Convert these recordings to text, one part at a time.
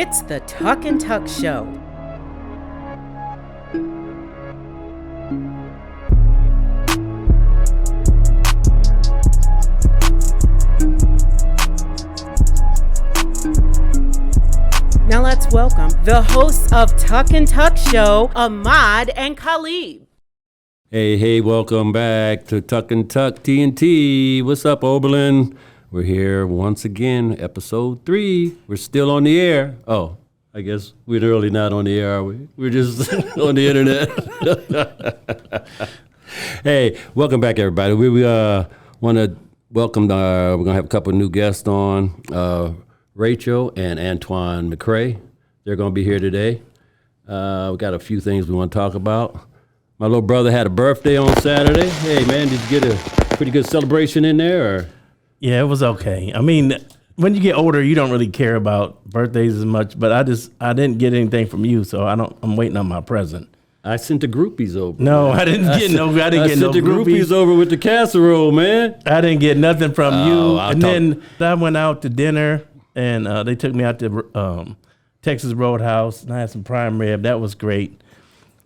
It's the Tuck and Tuck Show. Now let's welcome the hosts of Tuck and Tuck Show, Ahmad and Khalid. Hey, welcome back to Tuck and Tuck TNT. What's up, Oberlin? We're here once again, episode 3. We're still on the air. Oh, I guess we're really not on the air, are we? We're just on the internet. Hey, welcome back, everybody. We want to welcome, we're going to have a couple of new guests on, Rachael and Antwon McCray. They're going to be here today. We got a few things we want to talk about. My little brother had a birthday on Saturday. Hey, man, did you get a pretty good celebration in there? Or? Yeah, it was okay. I mean, when you get older, you don't really care about birthdays as much. But I didn't get anything from you, so I'm waiting on my present. I sent the groupies over. No, I didn't get no. I didn't get no the groupies over with the casserole, man. I didn't get nothing from you. Then I went out to dinner, and they took me out to Texas Roadhouse, and I had some prime rib. That was great.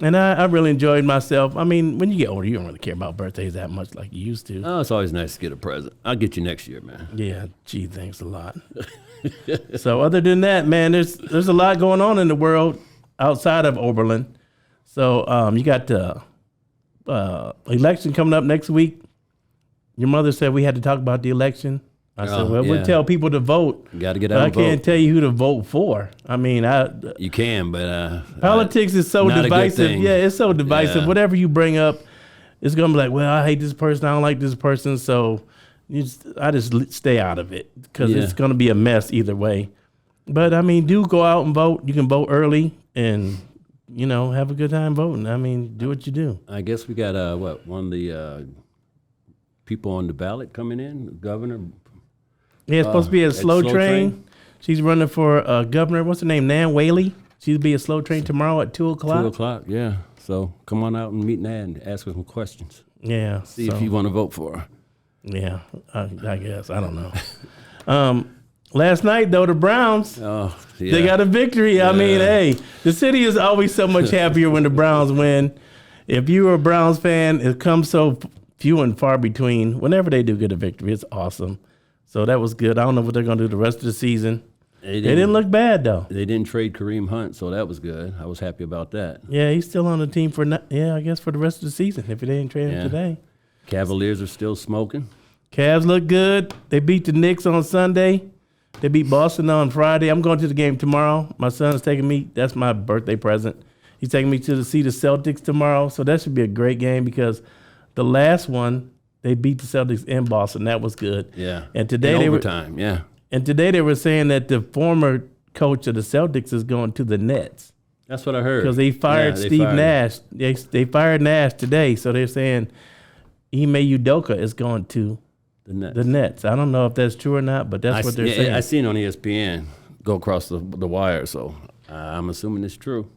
And I really enjoyed myself. I mean, when you get older, you don't really care about birthdays that much like you used to. Oh, it's always nice to get a present. I'll get you next year, man. Yeah, gee, thanks a lot. So other than that, man, there's a lot going on in the world outside of Oberlin. So you got the election coming up next week. Your mother said we had to talk about the election. I said, well, we'll tell people to vote. You got to get out and vote. I can't tell you who to vote for. I mean, you can, but politics is so divisive. Yeah, it's so divisive. Yeah. Whatever you bring up, it's gonna be like, well, I hate this person, I don't like this person, so I just stay out of it because it's gonna be a mess either way. But I mean, do go out and vote. You can vote early and have a good time voting. I mean, do what you do. I guess we got one of the people on the ballot coming in, governor. Yeah, it's supposed to be a slow train. She's running for governor. What's her name? Nan Whaley. She'll be a slow train tomorrow at 2 o'clock. 2 o'clock, yeah. So come on out and meet Nan and ask her some questions. Yeah. See if you want to vote for her. Yeah, I guess. I don't know. Last night, though, the Browns, they got a victory. Yeah. I mean, hey, the city is always so much happier when the Browns win. If you're a Browns fan, it comes so few and far between. Whenever they do get a victory, it's awesome. So that was good. I don't know what they're going to do the rest of the season. They didn't look bad, though. They didn't trade Kareem Hunt, so that was good. I was happy about that. Yeah, he's still on the team I guess for the rest of the season if they didn't trade him today. Cavaliers are still smoking. Cavs look good. They beat the Knicks on Sunday. They beat Boston on Friday. I'm going to the game tomorrow. My son's taking me. That's my birthday present. He's taking me to see the Celtics tomorrow, so that should be a great game because the last one, they beat the Celtics in Boston. That was good. Yeah. And today overtime, And today they were saying that the former coach of the Celtics is going to the Nets. That's what I heard. Because they fired Steve Nash. They fired Nash today, so they're saying Ime Udoka is going to the Nets. I don't know if that's true or not, but that's what they're saying. I seen on ESPN go across the wire, so I'm assuming it's true.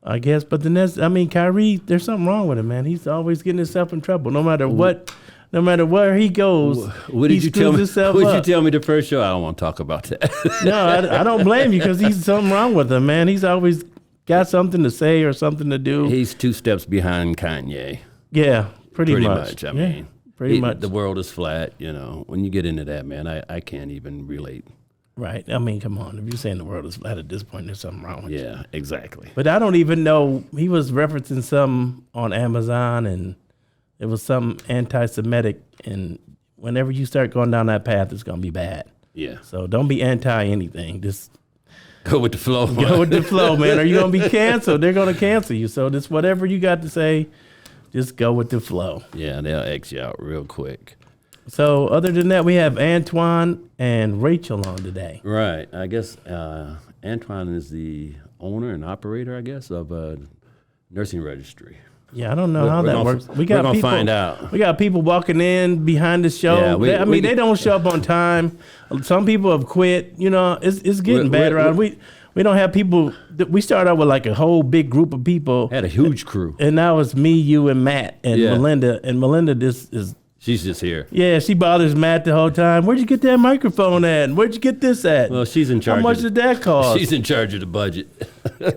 I guess, but the Nets, I mean, Kyrie, there's something wrong with him, man. He's always getting himself in trouble, no matter where he goes. What did you tell me? What did you tell me the first show? I don't want to talk about that. No, I don't blame you because he's something wrong with him, man. He's always got something to say or something to do. He's 2 steps behind Kanye. Yeah, pretty much. I mean, pretty much. The world is flat. When you get into that, man, I can't even relate. Right. I mean, come on. If you're saying the world is flat at this point, there's something wrong with you. Yeah, exactly. But I don't even know. He was referencing something on Amazon, and it was something anti-Semitic. And whenever you start going down that path, it's going to be bad. Yeah. So don't be anti-anything. Just go with the flow. Go with the flow, man. Are you going to be canceled? They're going to cancel you. So just whatever you got to say, just go with the flow. Yeah, they'll X you out real quick. So other than that, we have Antwon and Rachael on today. Right. I guess Antwon is the owner and operator, I guess, of a nursing registry. Yeah, I don't know how that works. We're going to find out. We got people walking in behind the show. Yeah, they don't show up on time. Some people have quit. It's getting bad around. We don't have people. We started out with like a whole big group of people. Had a huge crew. And now it's me, you, and Matt, and Melinda. And Melinda just is She's just here. Yeah, she bothers Matt the whole time. Where'd you get that microphone at? And where'd you get this at? Well, she's in charge. How much did that cost? She's in charge of the budget.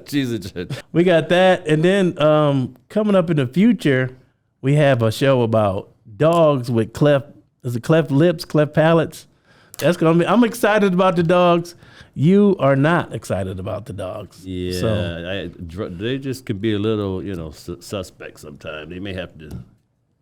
She's in charge. We got that. And then coming up in the future, we have a show about dogs with cleft lips, cleft palates. That's going to be, I'm excited about the dogs. You are not excited about the dogs. Yeah, So, they just could be a little, suspect sometimes. They may have to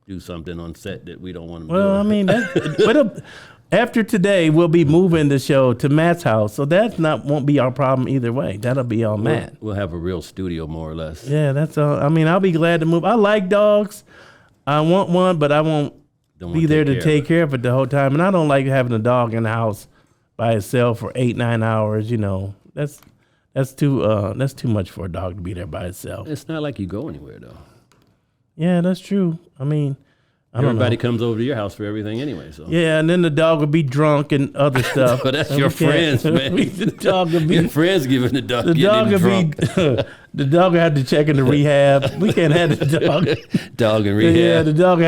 do something on set that we don't want them to do. well, I mean, after today, we'll be moving the show to Matt's house. So won't be our problem either way. That'll be on Matt. We'll have a real studio, more or less. Yeah, that's all. I mean, I'll be glad to move. I like dogs. I want one, but I won't be there to take care of it the whole time. And I don't like having a dog in the house by itself for 8-9 hours. That's too much for a dog to be there by itself. It's not like you go anywhere, though. Yeah, that's true. I mean, Everybody comes over to your house for everything anyway. So yeah, and then the dog would be drunk and other stuff. But that's your friends, man. The dog would be your friends giving the dog. The dog would drunk. the dog would have to check into rehab. We can't have the dog. Dog in rehab. Yeah, the dog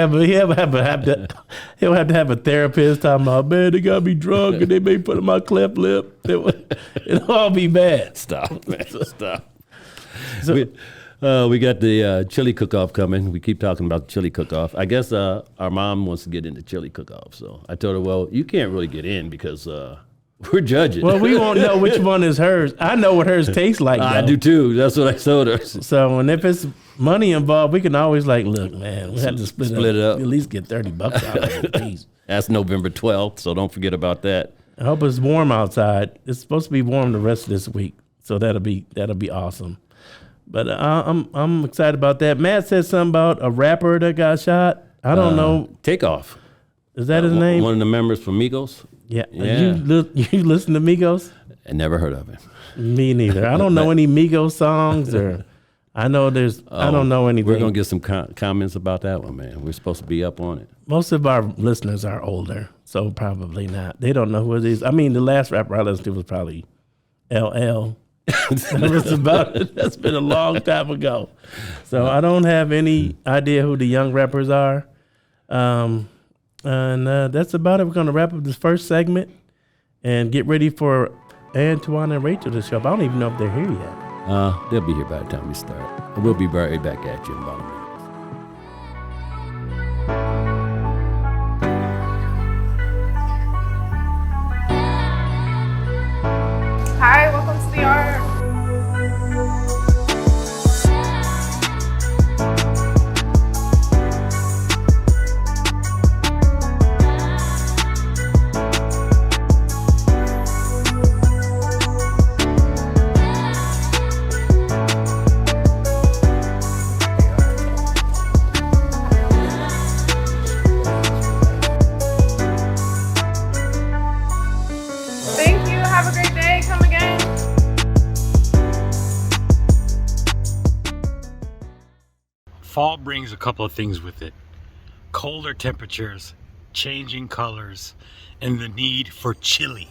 he'll have to have a therapist talking about, man, they gotta be drunk and they may put in my cleft lip. It'll all be bad. Stop, man. Stop. So, We got the chili cook-off coming. We keep talking about the chili cook-off. I guess our mom wants to get into chili cook-off. So I told her, well, you can't really get in because we're judging. well, we won't know which one is hers. I know what hers tastes like. I though. do too. That's what I told her. So, and if it's money involved, we can always look, man, we have to split it up. At least get $30 out of it, please. That's November 12th, so don't forget about that. I hope it's warm outside. It's supposed to be warm the rest of this week, so that'll be awesome. But I'm excited about that. Matt said something about a rapper that got shot. I don't know. Takeoff. Is that his name? One of the members from Migos. Yeah. Yeah. You listen to Migos? I never heard of him. Me neither. I don't know any Migos songs, or I know I don't know anything. We're going to get some comments about that one, man. We're supposed to be up on it. Most of our listeners are older, so probably not. They don't know who it is. I mean, the last rapper I listened to was probably LL. That was about it. That's been a long time ago. So I don't have any idea who the young rappers are. And that's about it. We're going to wrap up this first segment and get ready for Antwon and Rachael to show up. I don't even know if they're here yet. They'll be here by the time we start. We'll be right back at you in about a minute. Hi, welcome to the art. Thank you. Have a great day. Come again. Fall brings a couple of things with it. Colder temperatures, changing colors, and the need for chili.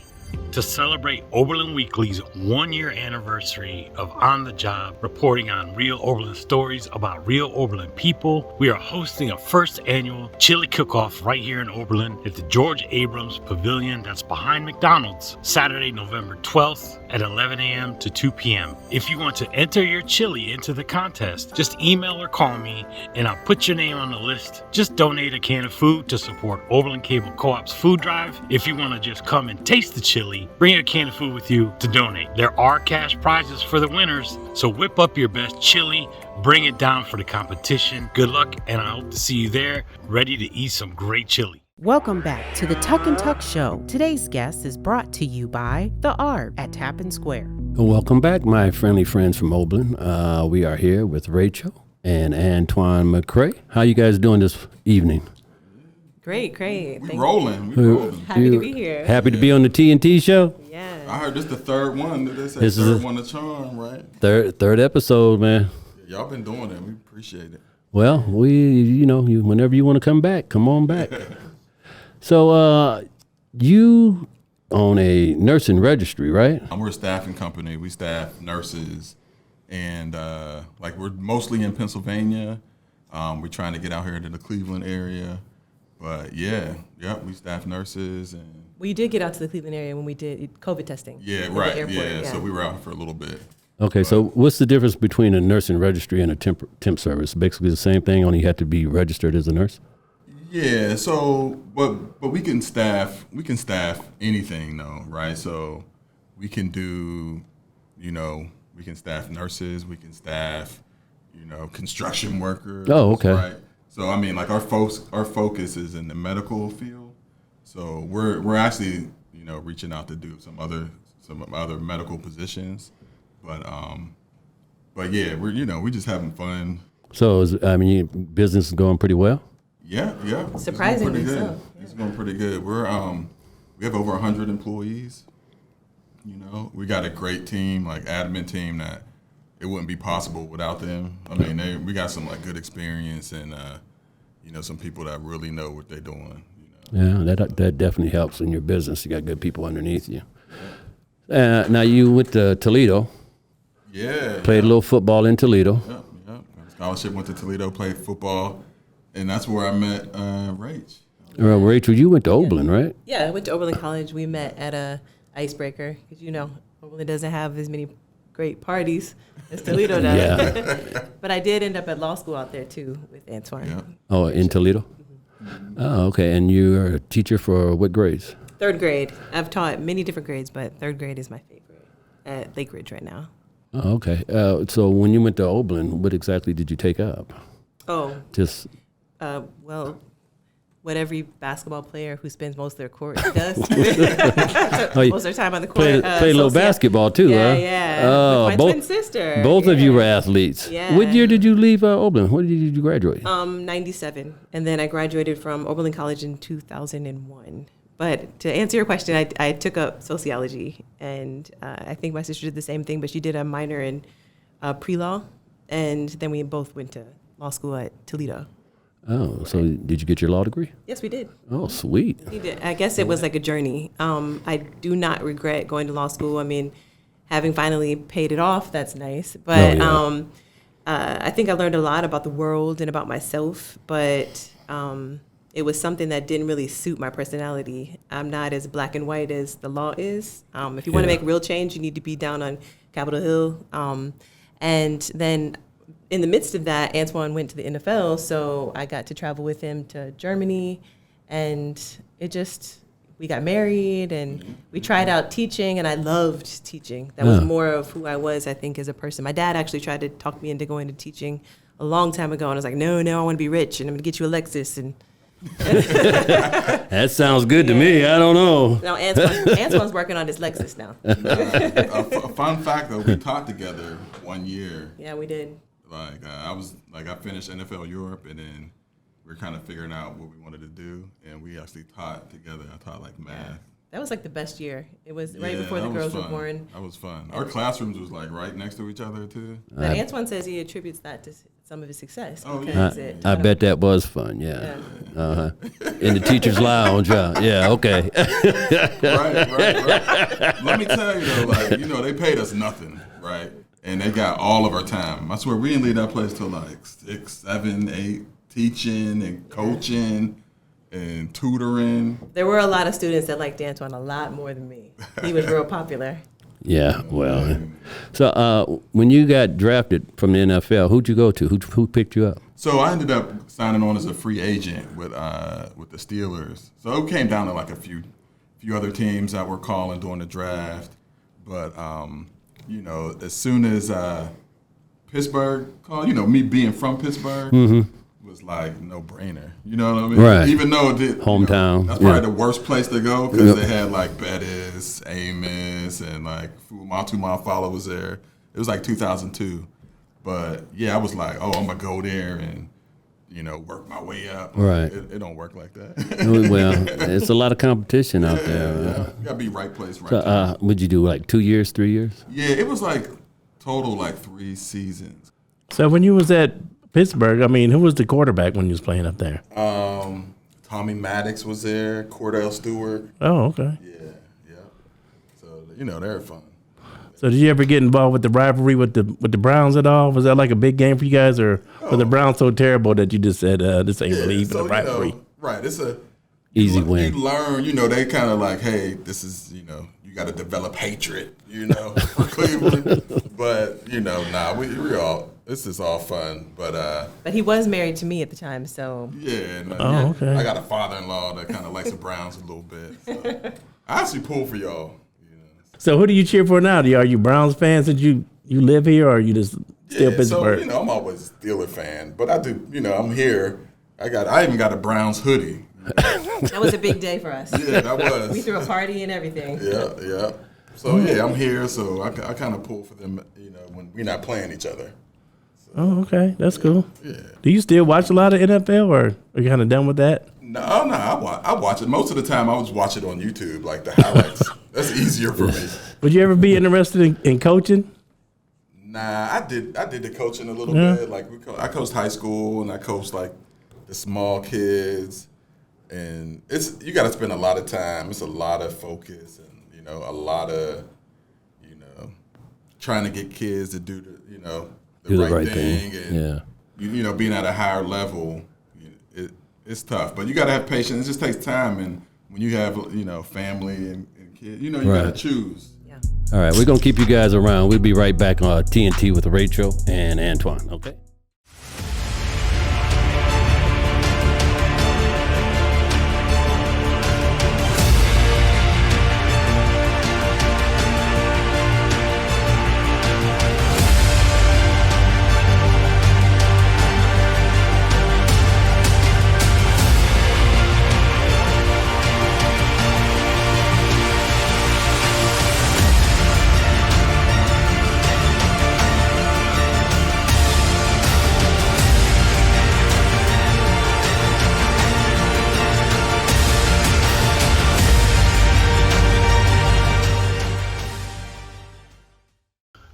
To celebrate Oberlin Weekly's 1-year anniversary of On the Job, reporting on real Oberlin stories about real Oberlin people, we are hosting a first annual chili cook-off right here in Oberlin at the George Abrams Pavilion that's behind McDonald's, Saturday, November 12th at 11 a.m. to 2 p.m. If you want to enter your chili into the contest, just email or call me and I'll put your name on the list. Just donate a can of food to support Oberlin Cable Co-op's food drive. If you want to just come and taste the chili, bring a can of food with you to donate. There are cash prizes for the winners, so whip up your best chili, bring it down for the competition. Good luck, and I hope to see you there, ready to eat some great chili. Welcome back to the Tuck and Tuck Show. Today's guest is brought to you by The Art at Tappan Square. Welcome back, my friendly friends from Oberlin. We are here with Rachael and Antwon McCray. How you guys doing this evening? Great. We rolling. Happy to be here. Happy to be on the TNT show? Yeah. I heard this the third one. They say This is third a- one to charm, right? Third episode, man. Y'all been doing it. We appreciate it. Well, whenever you want to come back, come on back. So, you own a nursing registry, right? We're a staffing company. We staff nurses, and we're mostly in Pennsylvania. We're trying to get out here to the Cleveland area, But we staff nurses and. We did get out to the Cleveland area when we did COVID testing. Yeah, at right. the airport, Yeah, so we were out for a little bit. Okay, so what's the difference between a nursing registry and a temp service? Basically the same thing, only you have to be registered as a nurse? Yeah, so but we can staff anything though, right? So we can do, we can staff nurses, we can staff, construction workers. Oh, okay. Right. So I mean, like our focus is in the medical field. So we're actually, reaching out to do some other medical positions. But yeah, we're just having fun. So business is going pretty well? Yeah. Surprisingly it's going pretty good. so. It's going pretty good. We're we have over 100 employees. We got a great team, like admin team that it wouldn't be possible without them. I mean, we got some like good experience and some people that really know what they're doing. Yeah, that definitely helps in your business. You got good people underneath you. Now you went to Toledo. Yeah. Played a little football in Toledo. Yep. Scholarship, went to Toledo, played football, and that's where I met Rach. Rachel, you went to Oberlin, right? Yeah, I went to Oberlin College. We met at a icebreaker because Oberlin doesn't have as many great parties as Toledo does. Yeah. But I did end up at law school out there too with Antwon. Yeah. Oh, in Toledo? Oh, okay. And you're a teacher for what grades? Third grade. I've taught many different grades, but third grade is my favorite at Lake Ridge right now. Oh, okay. So when you went to Oberlin, what exactly did you take up? Oh, Just what every basketball player who spends most of their court does. Oh, Most of their time on the court. play a little basketball too, Yeah, huh? yeah. Oh, With my twin sister. Both of you Yeah. were athletes. Yeah. What year did you leave Oberlin? When did you graduate? 97. And then I graduated from Oberlin College in 2001. But to answer your question, I took up sociology. And I think my sister did the same thing, but she did a minor in pre-law. And then we both went to law school at Toledo. Oh, so did you get your law degree? Yes, we did. Oh, sweet. We did. I guess it was like a journey. I do not regret going to law school. I mean, having finally paid it off, that's nice. But I think I learned a lot about the world and about myself. But it was something that didn't really suit my personality. I'm not as black and white as the law is. If you want to make real change, you need to be down on Capitol Hill. And then in the midst of that, Antwon went to the NFL, so I got to travel with him to Germany, and we got married, and we tried out teaching, and I loved teaching. That was more of who I was, I think, as a person. My dad actually tried to talk me into going to teaching a long time ago, and I was like, no, I want to be rich, and I'm going to get you a Lexus, and That sounds good to me. I don't know. now Antwon's working on his Lexus now. A fun fact though, we taught together 1 year. Yeah, we did. I finished NFL Europe, and then we were kind of figuring out what we wanted to do, and we actually taught together. I taught like math. That was like the best year. It was right before the girls were born. That was fun. Our classrooms was like right next to each other too. But Antwon says he attributes that to some of his success. Oh, because I bet that was fun, yeah. Uh-huh. In the teacher's lounge, yeah, okay. Right. Let me tell you though, they paid us nothing, right? And they got all of our time. I swear we didn't leave that place till like 6, 7, 8, teaching and coaching and tutoring. There were a lot of students that liked Antwon a lot more than me. He was real popular. Yeah, well. So when you got drafted from the NFL, who'd you go to? Who picked you up? So I ended up signing on as a free agent with the Steelers. So it came down to like a few other teams that were calling during the draft. But, as soon as Pittsburgh called, me being from Pittsburgh was like no brainer. You know what I mean? Right. Even though it did, hometown. that's probably the worst place to go because they had like Bettis, Amos, and like Matu Mafala was there. It was like 2002. But yeah, I was like, oh, I'm gonna go there and work my way up. Right. It don't work like that. Well, it's a lot of competition out there. You gotta be right place, right So, time. would you do like 2 years, 3 years? Yeah, it was like total like 3 seasons. So when you was at Pittsburgh, who was the quarterback when you was playing up there? Tommy Maddox was there, Cordell Stewart. Oh, okay. Yeah. So they're fun. So did you ever get involved with the rivalry with the Browns at all? Was that like a big game for you guys, or were the Browns so terrible that you just said this ain't really even a rivalry? Right. It's a easy win. You learn, they kind of like, hey, this is, you got to develop hatred, for Cleveland. But, we all, this is all fun. But he was married to me at the time, so. Yeah. Okay. I got a father-in-law that kind of likes the Browns a little bit. So. I actually pull for y'all. So who do you cheer for now? Are you Browns fans since you live here, or are you just still Pittsburgh? So, I'm always a Steeler fan. But I do, I'm here. I even got a Browns hoodie. That was a big day for us. Yeah, that was. We threw a party and everything. Yeah. So, I'm here, so I kind of pull for them, when we're not playing each other. So, oh, okay. That's cool. Yeah. Do you still watch a lot of NFL, or are you kind of done with that? No, I watch it. Most of the time, I was watching it on YouTube, like the highlights. That's easier for me. Would you ever be interested in coaching? Nah, I did the coaching a little bit. Like I coached high school, and I coached like the small kids. And you got to spend a lot of time. It's a lot of focus, and a lot of trying to get kids to do the right thing. And being at a higher level, it's tough. But you got to have patience. It just takes time, and when you have family and kids, you got to choose. Yeah. All right, we're gonna keep you guys around. We'll be right back on TNT with Rachael and Antwon. Okay.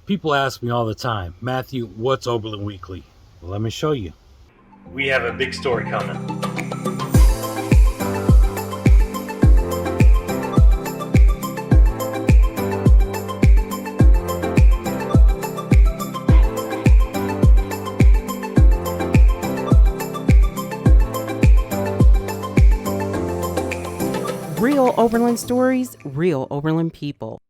People ask me all the time, Matthew, what's Oberlin Weekly? Well, let me show you. We have a big story coming. Real Oberlin stories, real Oberlin people.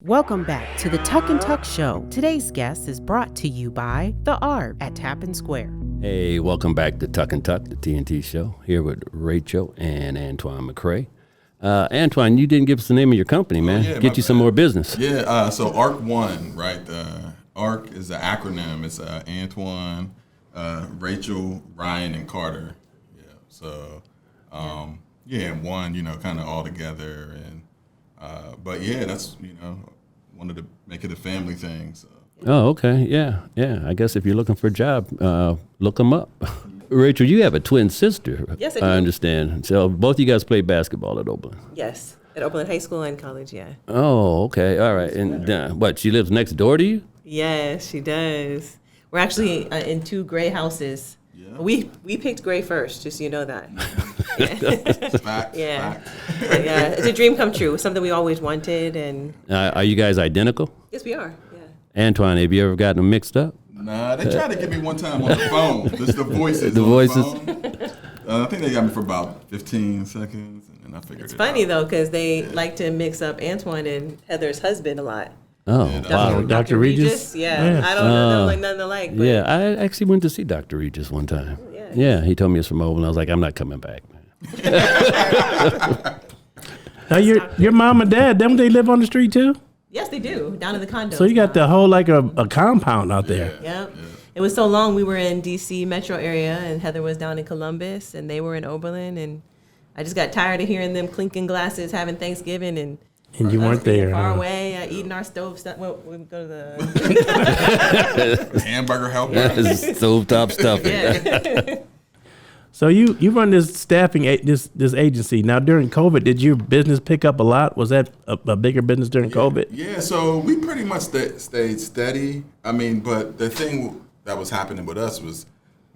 Welcome back to the Tuck and Tuck Show. Today's guest is brought to you by The Art at Tappan Square. Hey, welcome back to Tuck and Tuck, the TNT show, here with Rachael and Antwon McCray. Antwon, you didn't give us the name of your company, man. Get you some more business. Yeah, so ARC One, right? ARC is an acronym. It's Antwon, Rachael, Ryan, and Carter. Yeah, so, and one, kind of all together. And but yeah, that's, wanted to make it a family thing. So. Oh, okay. Yeah. I guess if you're looking for a job, look them up. Rachael, you have a twin sister. Yes, I do. I understand. So both of you guys play basketball at Oberlin. Yes, at Oberlin High School and college, yeah. Oh, okay. All right. And what, she lives next door to you? Yes, she does. We're actually in two gray houses. Yeah. We picked gray first, just so you know that. Fact. Yeah, it's a dream come true. Something we always wanted. And are you guys identical? Yes, we are. Yeah. Antwon, have you ever gotten them mixed up? Nah, they tried to get me one time on the phone. Just the voices. The voices. I think they got me for about 15 seconds, and then I figured it's funny though, because they like to mix up Antwon and Heather's husband a lot. Oh, wow. Dr. Regis? Yeah. I don't know, like nothing alike. But yeah, I actually went to see Dr. Regis one time. Yeah, he told me it's from Oberlin. I was like, I'm not coming back, man. Now, your mom and dad, don't they live on the street too? Yes, they do, down in the condo. So you got the whole, like a compound out there. Yep. Yeah. It was so long, we were in D.C. metro area, and Heather was down in Columbus, and they were in Oberlin, and I just got tired of hearing them clinking glasses, having Thanksgiving, and you weren't there. Far away, eating our stove stuff. Well, we go to the hamburger helper. Stovetop stuff. Yeah. So you run this staffing this agency. Now during COVID, did your business pick up a lot? Was that a bigger business during COVID? Yeah. So we pretty much stayed steady. I mean, but the thing that was happening with us was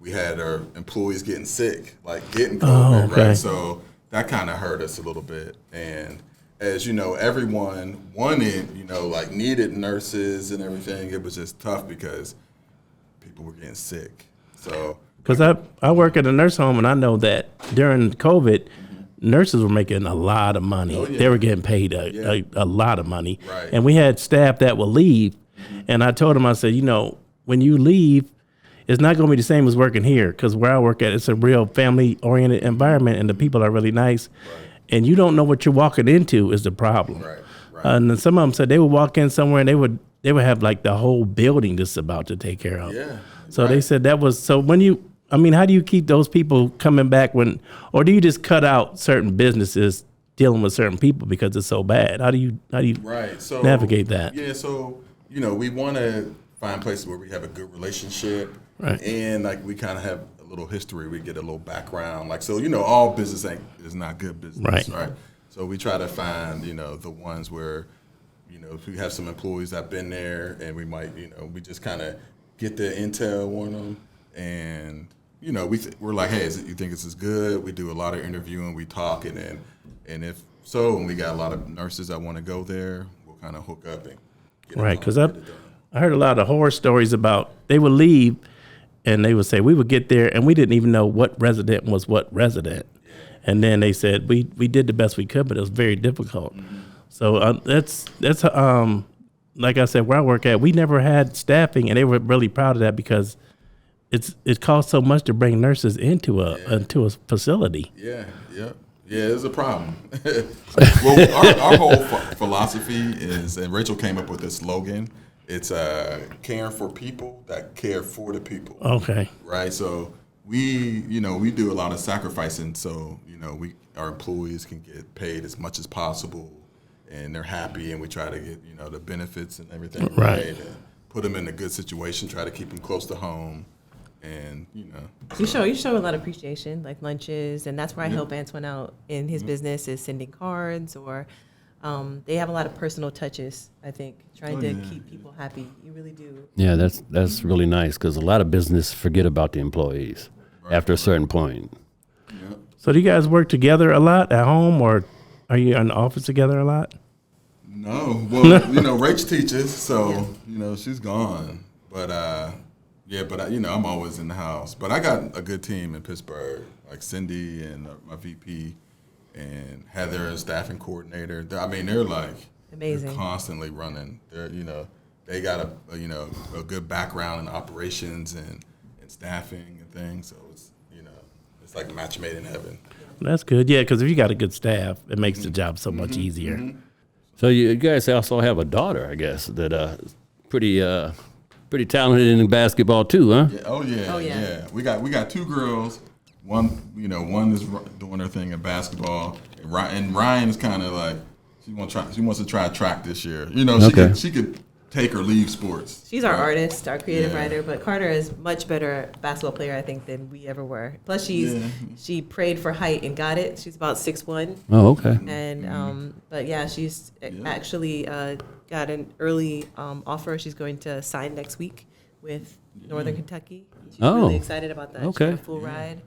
we had our employees getting sick, like getting COVID, right? So that kind of hurt us a little bit. And as you know, everyone wanted, like needed nurses and everything. It was just tough because people were getting sick. So Because I work at a nurse home, and I know that during COVID, nurses were making a lot of money. Oh, yeah. They were getting paid a lot of money. Right. And we had staff that will leave. And I told them, I said, when you leave, it's not going to be the same as working here, because where I work at, it's a real family-oriented environment, and the people are really nice. Right. And you don't know what you're walking into is the problem. Right. Right. And then some of them said they would walk in somewhere and they would have like the whole building just about to take care of. Yeah. So they said that was, so when how do you keep those people coming back or do you just cut out certain businesses dealing with certain people because it's so bad? How do you Right. So navigate that? Yeah. So, we want to find places where we have a good relationship. Right. And like we kind of have a little history. We get a little background. Like, so, all business is not good business. Right. So we try to find, the ones where, if we have some employees that have been there and we might, we just kind of get the intel on them. And, we're like, hey, you think this is good? We do a lot of interviewing, we talk, and if so, and we got a lot of nurses that want to go there, we'll kind of hook up and get them. Right. Because I heard a lot of horror stories about they would leave and they would say, we would get there and we didn't even know what resident was what resident. And then they said, we did the best we could, but it was very difficult. Mm-hmm. So that's like I said, where I work at, we never had staffing, and they were really proud of that because it costs so much to bring nurses into a facility. Yeah, it's a problem. Well, our whole philosophy is, and Rachel came up with this slogan, it's caring for people that care for the people. Okay. Right, so we do a lot of sacrificing, so our employees can get paid as much as possible, and they're happy, and we try to get the benefits and everything right, and put them in a good situation, try to keep them close to home, and you show a lot of appreciation, like lunches, and that's where I help Antwon out in his business, is sending cards, or they have a lot of personal touches, I think, trying to keep people happy. You really do. Yeah, that's really nice, because a lot of business forget about the employees after a certain point. Yeah. So do you guys work together a lot at home, or are you in the office together a lot? No. Well, Rach teaches, so, she's gone. But, I'm always in the house. But I got a good team in Pittsburgh, like Cindy and my VP and Heather, staffing coordinator. I mean, they're like amazing. They're constantly running. They're, they got a good background in operations and staffing and things. So it's like a match made in heaven. That's good, yeah, because if you got a good staff, it makes the job so much easier. Mm-hmm. So you guys also have a daughter, I guess, that pretty talented in basketball too, huh? Yeah, oh yeah. We got two girls. One is doing her thing in basketball, and Ryan is kind of like she wants to try track this year. She could take or leave sports. She's our artist, our creative writer, but Carter is much better basketball player, I think, than we ever were. Plus, she prayed for height and got it. She's about 6'1". Oh, okay. And but she's actually got an early offer. She's going to sign next week with Northern Kentucky. She's really excited about that. Okay. She's got a full ride.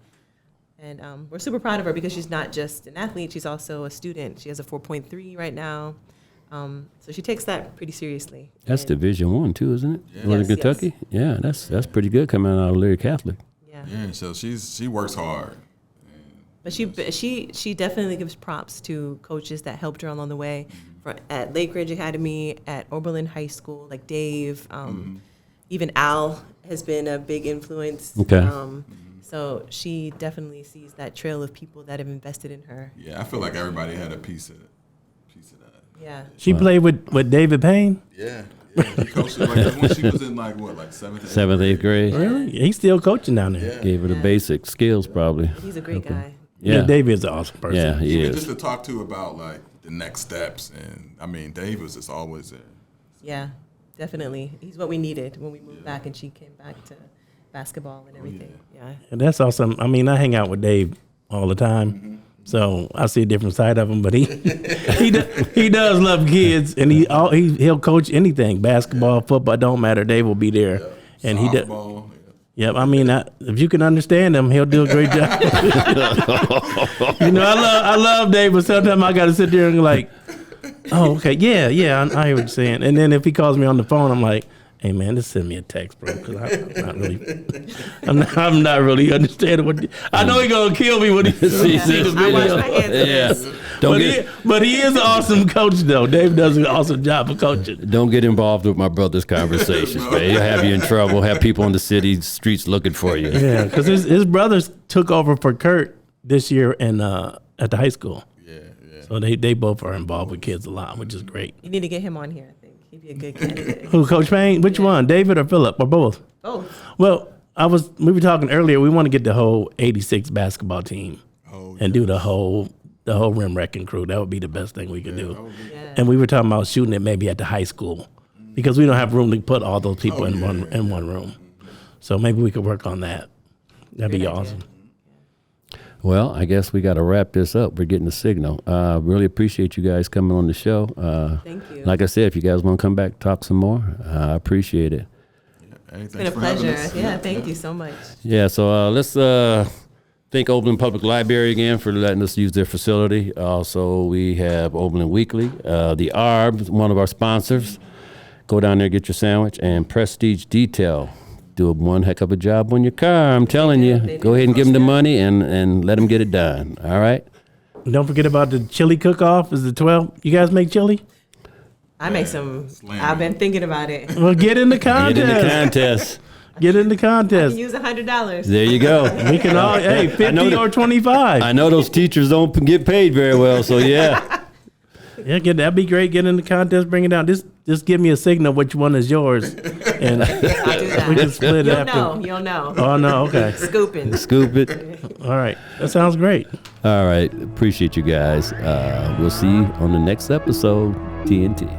And we're super proud of her because she's not just an athlete, she's also a student. She has a 4.3 right now. So she takes that pretty seriously. That's Division I too, isn't it? Yeah. Northern Kentucky? Yeah, that's pretty good coming out of Leary Catholic. Yeah, so she works hard. But she definitely gives props to coaches that helped her along the way. At Lake Ridge Academy, at Oberlin High School, like Dave, even Al has been a big influence. Okay. So she definitely sees that trail of people that have invested in her. Yeah, I feel like everybody had a piece of that. Yeah. She played with David Payne? Yeah. He coached her when she was in seventh, 8th grade. Really? He's still coaching down there. Yeah. Gave her the basic skills probably. He's a great guy. Yeah, David is an awesome person. Yeah, he Even is. just to talk to about the next steps, and I mean, Dave was just always there. Yeah, definitely. He's what we needed when we moved back and she came back to basketball and everything. Yeah. And that's awesome. I mean, I hang out with Dave all the time. So I see a different side of him, but he does love kids, and he'll coach anything, basketball, football, don't matter. Dave will be there, and he does. Yep, I mean, if you can understand him, he'll do a great job. I love Dave, but sometimes I got to sit there and like, oh, okay, yeah, I hear what you're saying. And then if he calls me on the phone, I'm like, Hey man, just send me a text, bro, because I'm not really understanding what. I know he's gonna kill me when he sees the I wash video. my hands of this. But he is an awesome coach, though. Dave does an awesome job of coaching. Don't get involved with my brother's conversations, man. He'll have you in trouble. Have people on the city streets looking for you. Yeah, because his brothers took over for Kurt this year and at the high school. Yeah. So they both are involved with kids a lot, which is great. You need to get him on here. I think he'd be a good candidate. Who, Coach Payne? Which one, David or Philip, or both? Both. Well, we were talking earlier. We want to get the whole '86 basketball team and do the whole rim wrecking crew. That would be the best thing we could do. Yeah. And we were talking about shooting it maybe at the high school because we don't have room to put all those people in one room. So maybe we could work on that. That'd be awesome. Well, I guess we got to wrap this up. We're getting the signal. Really appreciate you guys coming on the show. Thank you. Like I said, if you guys want to come back, talk some more, I appreciate it. It's been a pleasure. Yeah, thank you so much. Yeah, so let's thank Oberlin Public Library again for letting us use their facility. Also, we have Oberlin Weekly, the ARB, one of our sponsors. Go down there, get your sandwich, and Prestige Detail. Do one heck of a job on your car, I'm telling you. Go ahead and give them the money and let them get it done, all right? Don't forget about the chili cook-off. Is the 12th? You guys make chili? I make some. I've been thinking about it. Well, get in the contest. Get in the contest. Get in the contest. Use $100. There you go. We can all, 50 or 25. I know those teachers don't get paid very well, so yeah. Yeah, that'd be great. Get in the contest, bring it down. Just give me a signal which one is yours, and I'll do that. we can split it after. You'll know. Oh no, okay. Scooping. Scoop it. All right, that sounds great. All right, appreciate you guys. We'll see you on the next episode, TNT.